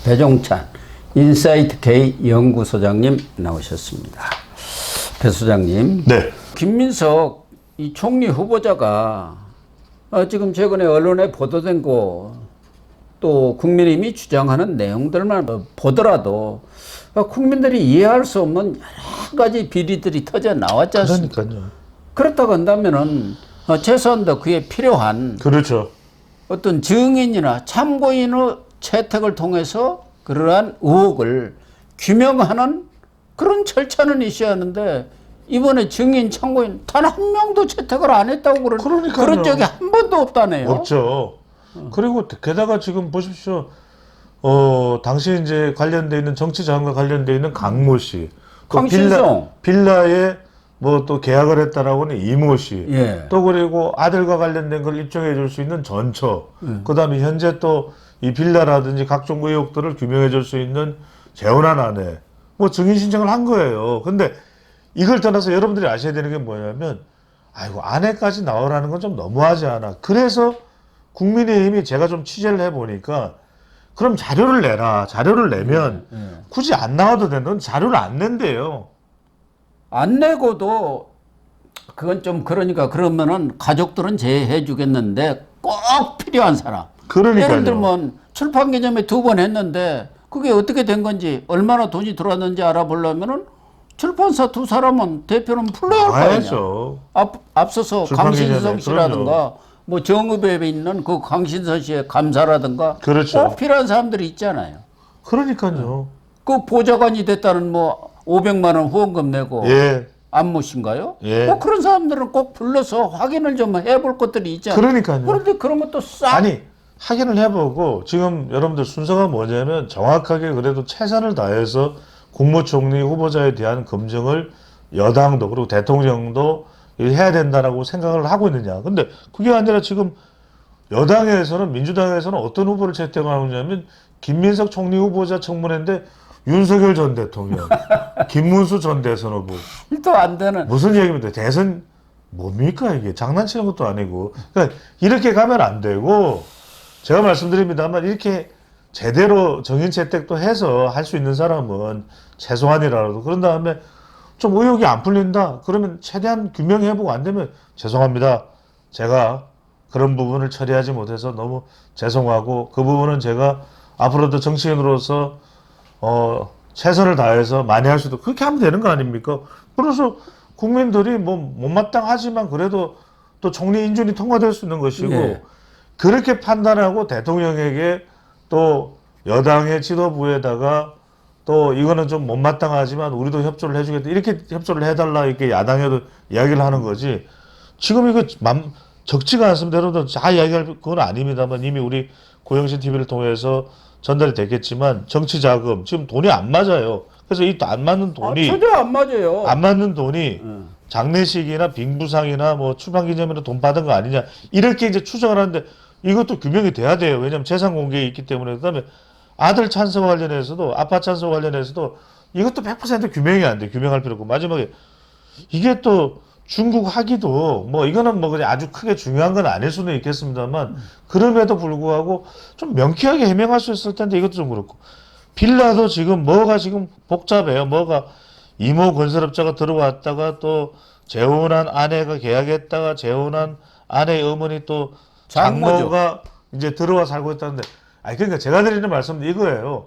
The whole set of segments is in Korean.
배종찬 인사이트 K 연구소장님 나오셨습니다. 배 소장님, 네. 김민석 이 총리 후보자가 지금 최근에 언론에 보도된 거 또 국민의힘이 주장하는 내용들만 보더라도 국민들이 이해할 수 없는 여러 가지 비리들이 터져 나왔지 않습니까? 그러니까요. 그렇다고 한다면은 최소한도 그에 필요한 그렇죠. 어떤 증인이나 참고인의 채택을 통해서 그러한 의혹을 규명하는 그런 절차는 있어야 하는데 이번에 증인, 참고인 단 한 명도 채택을 안 했다고 그러니까요. 그런 적이 한 번도 없다네요. 없죠. 그리고 게다가 지금 보십시오. 당시 이제 관련돼 있는 정치자금과 관련돼 있는 강모 씨, 또 강신성. 빌라에 뭐 또 계약을 했다라고는 이모 씨, 예. 또 그리고 아들과 관련된 걸 입증해 줄 수 있는 전처, 그다음에 현재 또 이 빌라라든지 각종 의혹들을 규명해 줄 수 있는 재혼한 아내, 뭐 증인 신청을 한 거예요. 근데 이걸 떠나서 여러분들이 아셔야 되는 게 뭐냐면, 아이고 아내까지 나오라는 건 좀 너무하지 않아. 그래서 국민의힘이 제가 좀 취재를 해보니까, 그럼 자료를 내라. 자료를 내면 굳이 안 나와도 된다는 자료를 안 낸대요. 안 내고도 그건 좀 그러니까 그러면은 가족들은 제해해 주겠는데 꼭 필요한 사람. 그러니까요. 예를 들면 출판 기념회 2번 했는데 그게 어떻게 된 건지 얼마나 돈이 들어왔는지 알아보려면은 출판사 2사람은 대표는 불러야 할 거 아니야. 알죠. 앞서서 출판 강신성 기념회, 씨라든가 뭐 정읍에 있는 그 강신성 씨의 감사라든가 그렇죠. 꼭 필요한 사람들이 있잖아요. 그러니까요. 그 보좌관이 됐다는 뭐 500만 원 후원금 내고 예. 안모신가요? 예. 꼭 그런 사람들은 꼭 불러서 확인을 좀 해볼 것들이 있잖아요. 그러니까요. 그런데 그런 것도 싹 아니 확인을 해보고 지금 여러분들 순서가 뭐냐면 정확하게 그래도 최선을 다해서 국무총리 후보자에 대한 검증을 여당도 그리고 대통령도 해야 된다라고 생각을 하고 있느냐. 근데 그게 아니라 지금 여당에서는 민주당에서는 어떤 후보를 채택하고 있냐면 김민석 총리 후보자 청문회인데 윤석열 전 대통령, 김문수 전 대선 후보. 또 안 되는. 무슨 얘기입니까? 대선 뭡니까 이게? 장난치는 것도 아니고. 그러니까 이렇게 가면 안 되고 제가 말씀드립니다만 이렇게 제대로 정인 채택도 해서 할 수 있는 사람은 최소한이라도 그런 다음에 좀 의혹이 안 풀린다. 그러면 최대한 규명해보고 안 되면 죄송합니다. 제가 그런 부분을 처리하지 못해서 너무 죄송하고 그 부분은 제가 앞으로도 정치인으로서 최선을 다해서 많이 할 수도 그렇게 하면 되는 거 아닙니까? 그래서 국민들이 뭐 못마땅하지만 그래도 또 총리 인준이 통과될 수 있는 것이고 예. 그렇게 판단하고 대통령에게 또 여당의 지도부에다가 또 이거는 좀 못마땅하지만 우리도 협조를 해주겠다 이렇게 협조를 해달라 이렇게 야당에도 이야기를 하는 거지. 지금 이거 적지가 않습니다. 여러분들 다 이야기할 그건 아닙니다만 이미 우리 고영신 TV를 통해서 전달이 됐겠지만 정치 자금 지금 돈이 안 맞아요. 그래서 이 안 맞는 돈이 전혀 안 맞아요. 안 맞는 돈이 장례식이나 빙부상이나 뭐 출판기념회로 돈 받은 거 아니냐 이렇게 이제 추정을 하는데 이것도 규명이 돼야 돼요. 왜냐하면 재산 공개에 있기 때문에. 그다음에 아들 찬스 관련해서도 아빠 찬스 관련해서도 이것도 100% 규명이 안 돼. 규명할 필요 없고 마지막에 이게 또 중국 하기도 뭐 이거는 뭐 그냥 아주 크게 중요한 건 아닐 수는 있겠습니다만 그럼에도 불구하고 좀 명쾌하게 해명할 수 있을 텐데 이것도 좀 그렇고 빌라도 지금 뭐가 지금 복잡해요. 뭐가 이모 건설업자가 들어왔다가 또 재혼한 아내가 계약했다가 재혼한 아내의 어머니 또 장모가 이제 들어와 살고 있다는데 아니 그러니까 제가 드리는 말씀은 이거예요.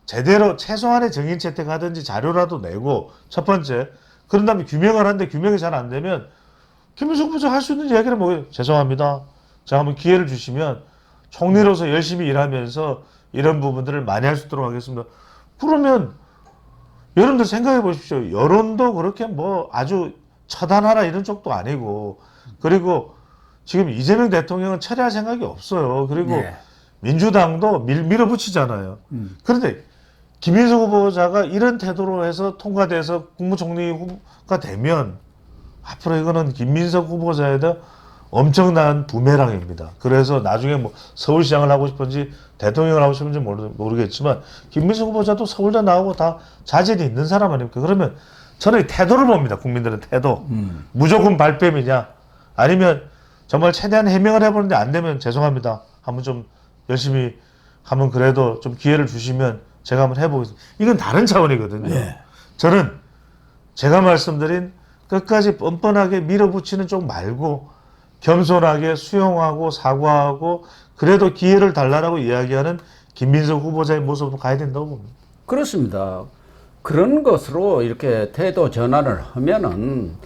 제대로 최소한의 정인 채택하든지 자료라도 내고 첫 번째 그런 다음에 규명을 하는데 규명이 잘 안 되면 김민석 부장 할 수 있는 이야기는 뭐예요? 죄송합니다. 제가 한번 기회를 주시면 총리로서 열심히 일하면서 이런 부분들을 많이 할 수 있도록 하겠습니다. 그러면 여러분들 생각해 보십시오. 여론도 그렇게 뭐 아주 처단하라 이런 쪽도 아니고 그리고 지금 이재명 대통령은 처리할 생각이 없어요. 그리고 네. 민주당도 밀어붙이잖아요. 그런데 김민석 후보자가 이런 태도로 해서 통과돼서 국무총리 후보가 되면 앞으로 이거는 김민석 후보자에 대한 엄청난 부메랑입니다. 그래서 나중에 뭐 서울시장을 하고 싶은지 대통령을 하고 싶은지 모르겠지만 김민석 후보자도 서울대 나오고 다 자질이 있는 사람 아닙니까? 그러면 저는 태도를 봅니다. 국민들은 태도. 무조건 발뺌이냐 아니면 정말 최대한 해명을 해보는데 안 되면 죄송합니다. 한번 좀 열심히 한번 그래도 좀 기회를 주시면 제가 한번 해보겠습니다. 이건 다른 차원이거든요. 네. 저는 제가 말씀드린 끝까지 뻔뻔하게 밀어붙이는 쪽 말고 겸손하게 수용하고 사과하고 그래도 기회를 달라고 이야기하는 김민석 후보자의 모습으로 가야 된다고 봅니다. 그렇습니다. 그런 것으로 이렇게 태도 전환을 하면은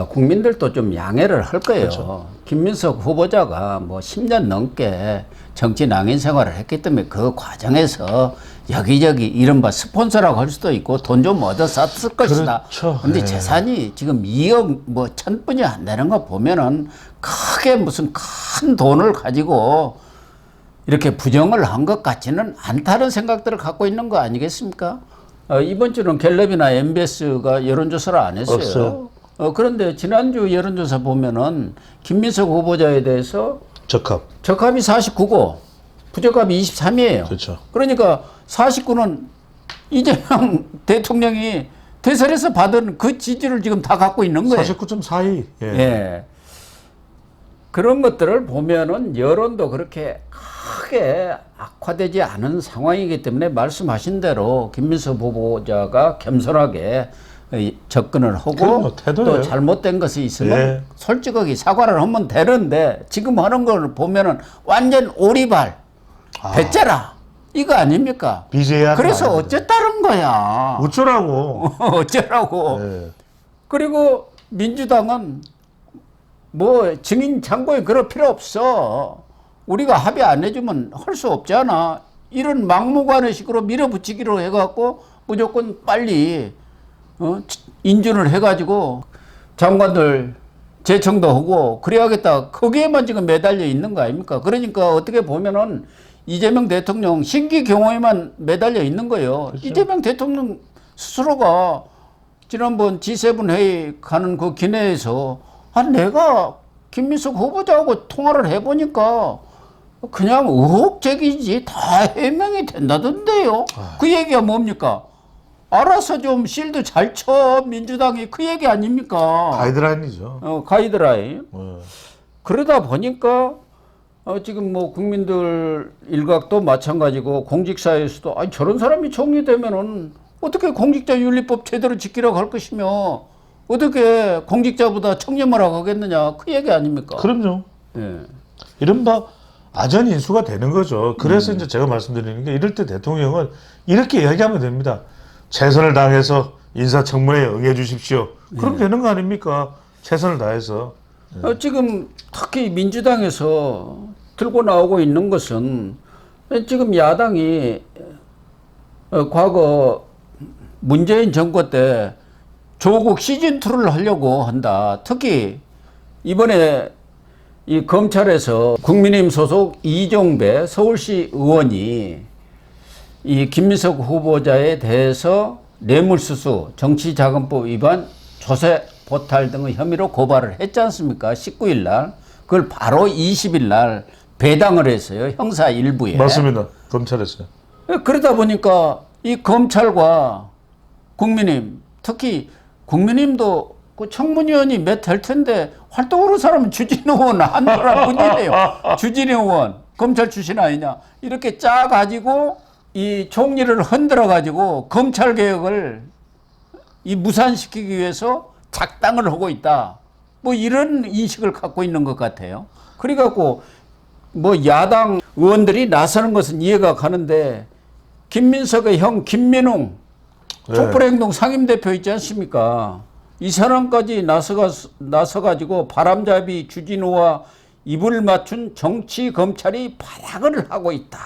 국민들도 좀 양해를 할 거예요. 그렇죠. 김민석 후보자가 뭐 10년 넘게 정치 낭인 생활을 했기 때문에 그 과정에서 여기저기 이른바 스폰서라고 할 수도 있고 돈 좀 얻어 썼을 것이다. 그렇죠. 그런데 네. 재산이 지금 2억 뭐 1000분이 안 되는 거 보면은 크게 무슨 큰 돈을 가지고 이렇게 부정을 한 것 같지는 않다는 생각들을 갖고 있는 거 아니겠습니까? 이번 주는 갤럽이나 MBS가 여론조사를 안 했어요. 없어요. 그런데 지난주 여론조사 보면은 김민석 후보자에 대해서 적합. 적합이 49고 부적합이 23이에요. 그렇죠. 그러니까 49는 이재명 대통령이 대선에서 받은 그 지지를 지금 다 갖고 있는 거예요. 49.42. 예. 예. 그런 것들을 보면은 여론도 그렇게 크게 악화되지 않은 상황이기 때문에 말씀하신 대로 김민석 후보자가 겸손하게 접근을 하고 그럼요, 태도예요. 또 잘못된 것이 있으면 예. 솔직하게 사과를 하면 되는데 지금 하는 걸 보면은 완전 오리발, 배째라 이거 아닙니까? BJ한테 그래서 말합니다. 어쨌다는 거야. 어쩌라고. 어쩌라고. 예. 그리고 민주당은 뭐 증인 창고에 그럴 필요 없어. 우리가 합의 안 해주면 할 수 없잖아. 이런 막무가내식으로 밀어붙이기로 해갖고 무조건 빨리 인준을 해가지고 장관들 재청도 하고 그래야겠다. 거기에만 지금 매달려 있는 거 아닙니까? 그러니까 어떻게 보면은 이재명 대통령 신기 경호에만 매달려 있는 거예요. 그렇죠. 이재명 대통령 스스로가 지난번 G7 회의 가는 그 기내에서 내가 김민석 후보자하고 통화를 해보니까 그냥 의혹적이지 다 해명이 된다던데요. 그 얘기가 뭡니까? 알아서 좀 실드 잘 쳐 민주당이 그 얘기 아닙니까? 가이드라인이죠. 가이드라인. 예. 그러다 보니까 지금 뭐 국민들 일각도 마찬가지고 공직사회에서도 저런 사람이 총리되면은 어떻게 공직자윤리법 제대로 지키라고 할 것이며 어떻게 공직자보다 청렴하라고 하겠느냐 그 얘기 아닙니까? 그럼요. 예. 이른바 아전 인수가 되는 거죠. 그래서 이제 제가 말씀드리는 게 이럴 때 대통령은 이렇게 이야기하면 됩니다. 최선을 다해서 인사청문회에 응해 주십시오. 그럼 되는 거 아닙니까? 최선을 다해서. 지금 특히 민주당에서 들고 나오고 있는 것은 지금 야당이 과거 문재인 정권 때 조국 시즌2를 하려고 한다. 특히 이번에 이 검찰에서 국민의힘 소속 이종배 서울시 의원이 이 김민석 후보자에 대해서 뇌물수수, 정치자금법 위반, 조세 포탈 등의 혐의로 고발을 했지 않습니까? 19일 날. 그걸 바로 20일 날 배당을 했어요. 형사 일부에. 맞습니다. 검찰에서요. 그러다 보니까 이 검찰과 국민의힘, 특히 국민의힘도 그 청문위원이 몇 될 텐데 활동하는 사람은 주진우 의원 한 사람뿐이에요. 주진우 의원 검찰 출신 아니냐 이렇게 짜가지고 이 총리를 흔들어 가지고 검찰 개혁을 이 무산시키기 위해서 작당을 하고 있다. 뭐 이런 인식을 갖고 있는 것 같아요. 그래갖고 뭐 야당 의원들이 나서는 것은 이해가 가는데 김민석의 형 김민웅 촛불행동 상임대표 있지 않습니까? 이 사람까지 나서가지고 바람잡이 주진우와 입을 맞춘 정치 검찰이 발악을 하고 있다.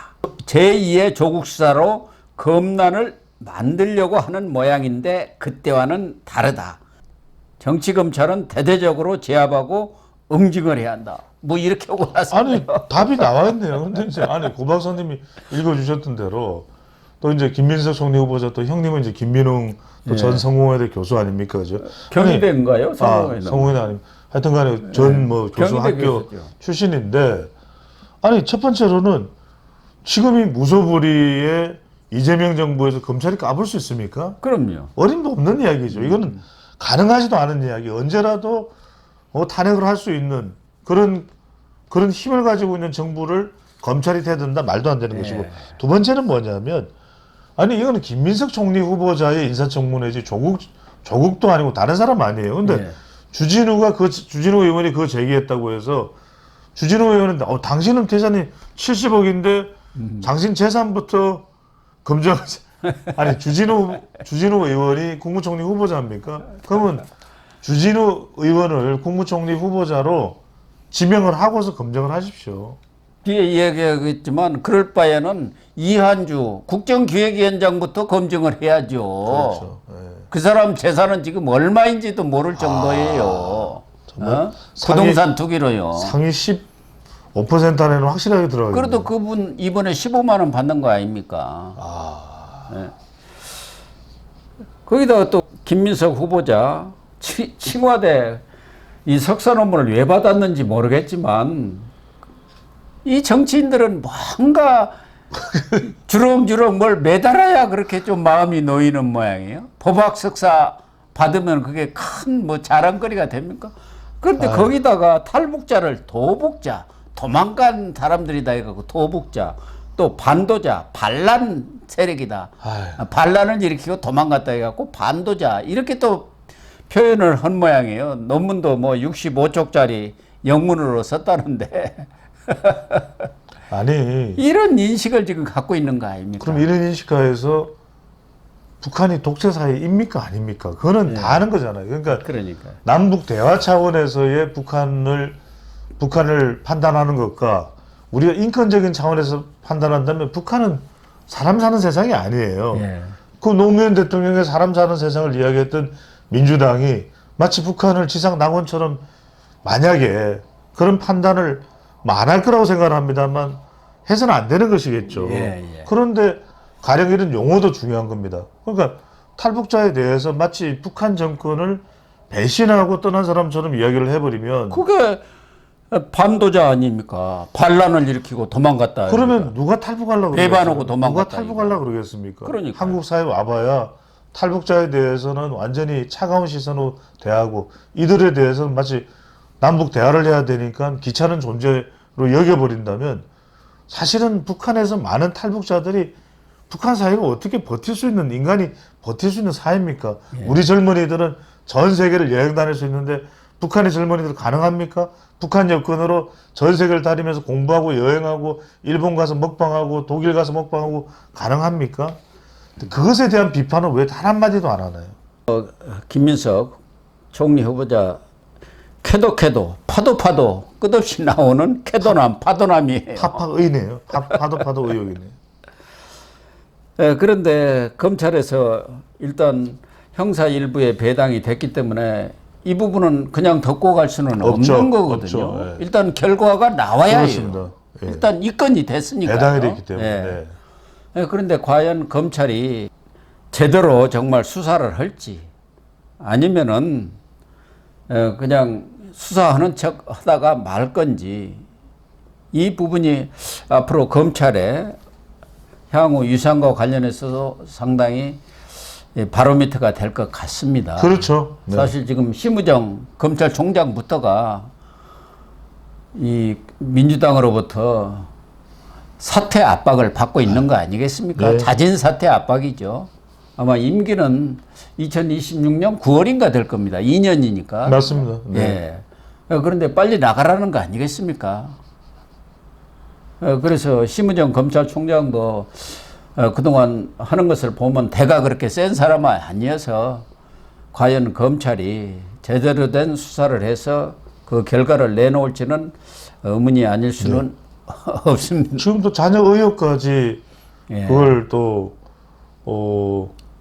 제2의 조국 수사로 검난을 만들려고 하는 모양인데 그때와는 다르다. 정치 검찰은 대대적으로 제압하고 응징을 해야 한다. 뭐 이렇게 오고 아니 났어요. 답이 나와 있네요. 근데 이제 아니 고 박사님이 읽어주셨던 대로 또 이제 김민석 총리 후보자 또 형님은 이제 김민웅 또 전 성공회대 교수 아닙니까, 그죠? 경희대인가요? 성공회대 아니 하여튼간에 전 뭐 교수 경희대 학교 교수죠. 출신인데 아니 첫 번째로는 지금 이 무소불위의 이재명 정부에서 검찰이 까불 수 있습니까? 그럼요. 어림도 없는 이야기죠. 이거는 가능하지도 않은 이야기. 언제라도 탄핵을 할 수 있는 그런 힘을 가지고 있는 정부를 검찰이 대든다 말도 안 되는 예. 것이고 두 번째는 뭐냐면 아니 이거는 김민석 총리 후보자의 인사청문회지 조국도 아니고 다른 사람 아니에요. 근데 예. 주진우 의원이 그거 제기했다고 해서 주진우 의원은 당신은 재산이 70억인데 당신 재산부터 검증 아니 주진우 의원이 국무총리 후보자입니까? 그러면 주진우 의원을 국무총리 후보자로 지명을 하고서 검증을 하십시오. 뒤에 이야기하겠지만 그럴 바에는 이한주 국정기획위원장부터 검증을 해야죠. 그렇죠. 예. 그 사람 재산은 지금 얼마인지도 모를 정도예요. 정말 부동산 투기로요. 상위 15% 안에는 확실하게 들어가요. 그래도 그분 이번에 15만 원 받는 거 아닙니까? 네. 거기다가 또 김민석 후보자 칭화대 이 석사 논문을 왜 받았는지 모르겠지만 이 정치인들은 뭔가 주렁주렁 뭘 매달아야 그렇게 좀 마음이 놓이는 모양이에요. 법학 석사 받으면 그게 큰 뭐 자랑거리가 됩니까? 그런데 거기다가 탈북자를 도북자, 도망간 사람들이다 해갖고 도북자, 또 반도자, 반란 세력이다. 반란을 일으키고 도망갔다 해갖고 반도자 이렇게 또 표현을 한 모양이에요. 논문도 뭐 65쪽짜리 영문으로 썼다는데 아니 이런 인식을 지금 갖고 있는 거 아닙니까? 그럼 이런 인식하에서 북한이 독재 사회입니까 아닙니까? 그거는 다 아는 거잖아요. 그러니까 남북 대화 차원에서의 북한을 판단하는 것과 우리가 인권적인 차원에서 판단한다면 북한은 사람 사는 세상이 아니에요. 예. 그 노무현 대통령의 사람 사는 세상을 이야기했던 민주당이 마치 북한을 지상 낙원처럼 만약에 그런 판단을 안 할 거라고 생각을 합니다만 해서는 안 되는 것이겠죠. 예. 그런데 가령 이런 용어도 중요한 겁니다. 그러니까 탈북자에 대해서 마치 북한 정권을 배신하고 떠난 사람처럼 이야기를 해버리면 그게 반도자 아닙니까? 반란을 일으키고 도망갔다. 그러면 누가 탈북하려고 배반하고 그러겠어요? 도망갔다. 누가 탈북하려고 그러겠습니까? 그러니까요. 한국 사회에 와봐야 탈북자에 대해서는 완전히 차가운 시선으로 대하고 이들에 대해서는 마치 남북 대화를 해야 되니까 귀찮은 존재로 여겨버린다면 사실은 북한에서 많은 탈북자들이 북한 사회가 어떻게 버틸 수 있는 인간이 버틸 수 있는 사회입니까? 우리 젊은이들은 전 세계를 여행 다닐 수 있는데 북한의 젊은이들 가능합니까? 북한 여권으로 전 세계를 다니면서 공부하고 여행하고 일본 가서 먹방하고 독일 가서 먹방하고 가능합니까? 그것에 대한 비판은 왜 단 한마디도 안 하나요? 김민석 총리 후보자 캐도 파도 끝없이 나오는 캐도남 파도남이에요. 파파의네요. 파도 의혹이네요. 예, 그런데 검찰에서 일단 형사 일부에 배당이 됐기 때문에 이 부분은 그냥 덮고 갈 수는 없죠. 없는 거거든요. 없죠. 예. 일단 결과가 나와야 그렇습니다. 해요. 예. 일단 입건이 됐으니까요. 배당이 됐기 때문에. 예. 네. 예, 그런데 과연 검찰이 제대로 정말 수사를 할지 아니면은 그냥 수사하는 척 하다가 말 건지 이 부분이 앞으로 검찰의 향후 유상과 관련해서도 상당히 바로미터가 될 것 같습니다. 그렇죠. 네. 사실 지금 심우정 검찰총장부터가 이 민주당으로부터 사퇴 압박을 받고 있는 거 아니겠습니까? 네. 자진 사퇴 압박이죠. 아마 임기는 2026년 9월인가 될 겁니다. 2년이니까. 맞습니다. 네. 예. 그런데 빨리 나가라는 거 아니겠습니까? 그래서 심우정 검찰총장도 그동안 하는 것을 보면 대가 그렇게 센 사람은 아니어서 과연 검찰이 제대로 된 수사를 해서 그 결과를 내놓을지는 의문이 아닐 수는 없습니다. 지금 또 자녀 의혹까지 예. 그걸 또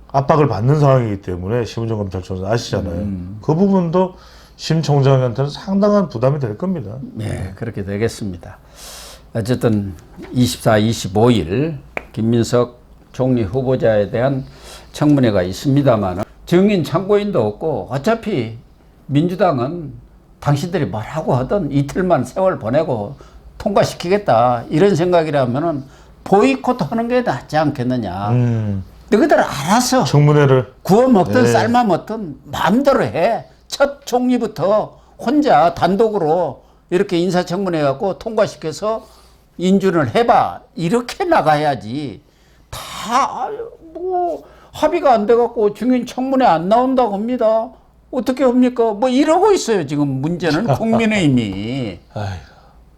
압박을 받는 상황이기 때문에 심우정 검찰총장 아시잖아요. 그 부분도 심 총장한테는 상당한 부담이 될 겁니다. 네, 그렇게 되겠습니다. 어쨌든 24, 25일 김민석 총리 후보자에 대한 청문회가 있습니다만 증인 참고인도 없고 어차피 민주당은 당신들이 뭐라고 하든 이틀만 세월 보내고 통과시키겠다 이런 생각이라면은 보이콧 하는 게 낫지 않겠느냐. 너희들 알아서 청문회를 구워 먹든 네. 삶아 먹든 마음대로 해. 첫 총리부터 혼자 단독으로 이렇게 인사청문회 갖고 통과시켜서 인준을 해봐. 이렇게 나가야지. 다 뭐 합의가 안 돼갖고 증인 청문회 안 나온다고 합니다. 어떻게 합니까? 뭐 이러고 있어요. 지금 문제는 국민의힘이. 아이고.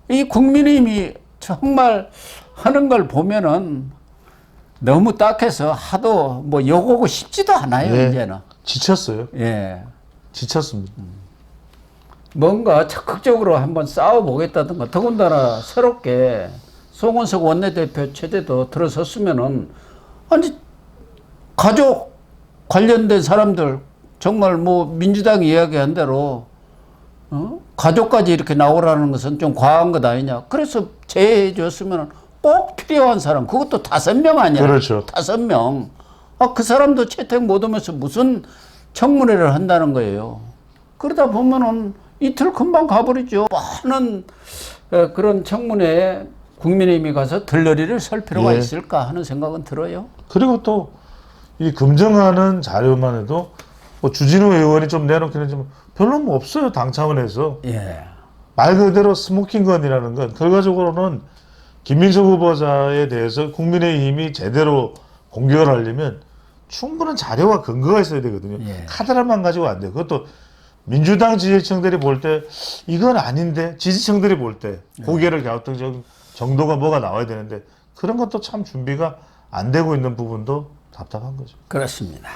이 국민의힘이 정말 하는 걸 보면은 너무 딱해서 하도 뭐 욕하고 싶지도 않아요. 예. 이제는. 지쳤어요. 예. 지쳤습니다. 뭔가 적극적으로 한번 싸워보겠다든가, 더군다나 새롭게 송원석 원내대표 체제도 들어섰으면은, 아니, 가족 관련된 사람들, 정말 뭐 민주당이 이야기한 대로, 가족까지 이렇게 나오라는 것은 좀 과한 것 아니냐. 그래서 제해해 줬으면 꼭 필요한 사람, 그것도 5명 아니야. 그렇죠. 5명. 아, 그 사람도 채택 못 하면서 무슨 청문회를 한다는 거예요. 그러다 보면은 이틀 금방 가버리죠. 많은 그런 청문회에 국민의힘이 가서 들러리를 설 필요가 예. 있을까 하는 생각은 들어요. 그리고 또 이 검증하는 자료만 해도 뭐 주진우 의원이 좀 내놓기는 했지만 별로 뭐 없어요. 당 차원에서. 예. 말 그대로 스모킹건이라는 건 결과적으로는 김민석 후보자에 대해서 국민의힘이 제대로 공격을 하려면 충분한 자료와 근거가 있어야 되거든요. 예. 카드라만 가지고 안 돼요. 그것도 민주당 지지층들이 볼 때 이건 아닌데, 지지층들이 볼 때 고개를 갸우뚱 정도가 뭐가 나와야 되는데 그런 것도 참 준비가 안 되고 있는 부분도 답답한 거죠. 그렇습니다.